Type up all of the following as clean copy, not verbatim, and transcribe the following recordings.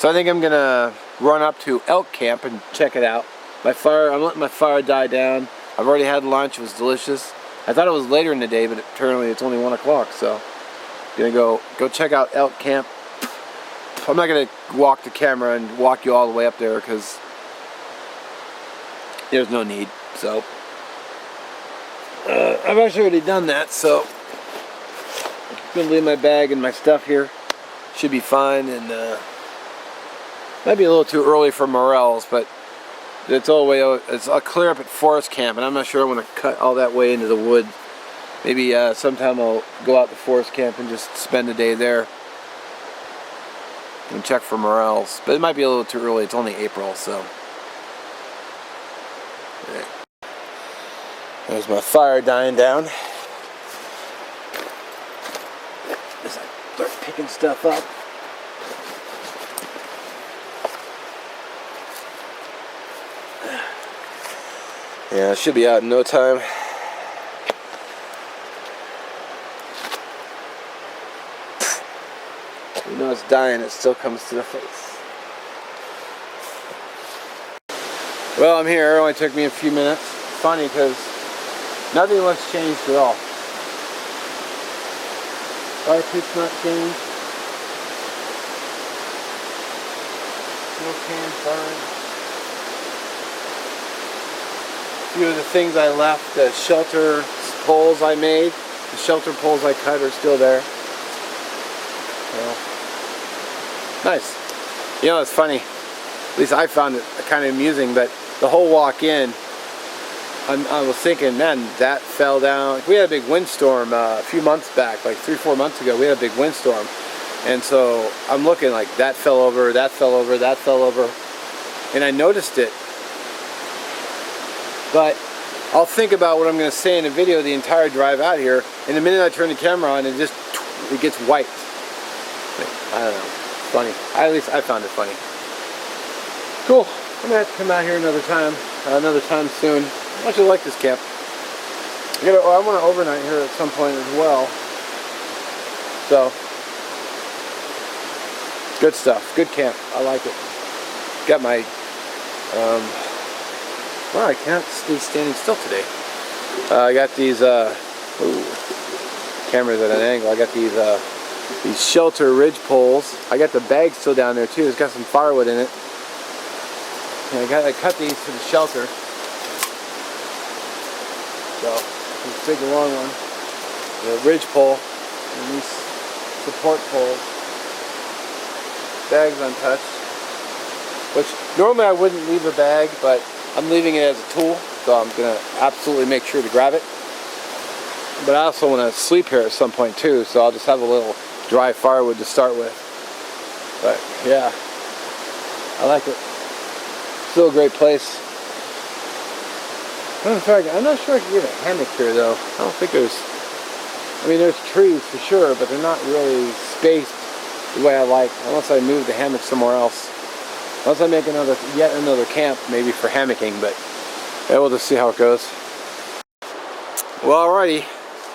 So I think I'm gonna run up to Elk Camp and check it out. I'm letting my fire die down. I've already had lunch. It was delicious. I thought it was later in the day, but apparently it's only 1 o'clock. So I'm gonna go check out Elk Camp. I'm not gonna walk the camera and walk you all the way up there because there's no need. So I've actually already done that. So I'm gonna leave my bag and my stuff here. Should be fine, and might be a little too early for morels, but it's all the way out. I'll clear up at Forest Camp, and I'm not sure I want to cut all that way into the wood. Maybe sometime I'll go out to Forest Camp and just spend a day there and check for morels. But it might be a little too early. It's only April, so. Right. There's my fire dying down. As I start picking stuff up. Yeah, it should be out in no time. You know it's dying, it still comes to the face. Well, I'm here. It only took me a few minutes. It's funny because nothing looks changed at all. Fire pit's not changed. No cans burned. A few of the things I left, the shelter poles I made, the shelter poles I cut are still there. So, nice. You know, it's funny. At least I found it kind of amusing, but the whole walk in, I was thinking, man, that fell down. We had a big windstorm a few months back, like 3-4 months ago. We had a big windstorm. And so I'm looking like that fell over, that fell over, that fell over. And I noticed it. But I'll think about what I'm going to say in the video the entire drive out here, and the minute I turn the camera on, it gets white. I don't know. It's funny. At least I found it funny. Cool. I'm going to have to come out here another time soon. I actually like this camp. I want to overnight here at some point as well. So, good stuff. Good camp. I like it. Got my wow, I can't stay standing still today. I got these, camera's at an angle. I got these shelter ridge poles. I got the bag still down there too. It's got some firewood in it. And I cut these for the shelter. So, this big long one. The ridge pole. And these support poles. Bag's untouched. Which, normally I wouldn't leave a bag, but I'm leaving it as a tool, so I'm going to absolutely make sure to grab it. But I also want to sleep here at some point too, so I'll just have a little dry firewood to start with. But yeah, I like it. Still a great place. I'm not sure I can get a hammock here though. I don't think there's trees for sure, but they're not really spaced the way I like, unless I move the hammock somewhere else. Unless I make yet another camp, maybe for hammocking, but yeah, we'll just see how it goes. Well, alrighty,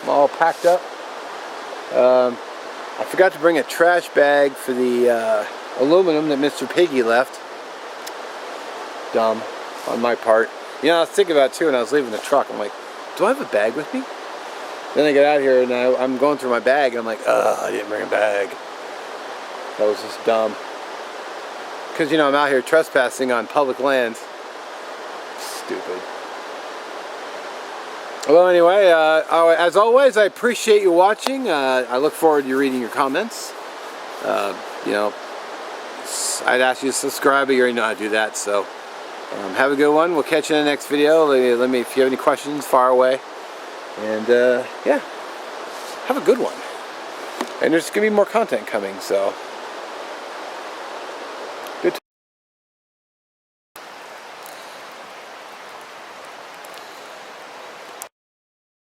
I'm all packed up. I forgot to bring a trash bag for the aluminum that Mr. Piggy left. Dumb on my part. You know, I was thinking about it too when I was leaving the truck. I'm like, do I have a bag with me? Then I get out here and I'm going through my bag and I'm like, I didn't bring a bag. That was just dumb. Because, you know, I'm out here trespassing on public lands. Stupid. Well, anyway, as always, I appreciate you watching. I look forward to you reading your comments. You know, I'd ask you to subscribe, but you already know how to do that. So, have a good one. We'll catch you in the next video. Let me, if you have any questions, fire away. And, yeah, have a good one. And there's going to be more content coming, so...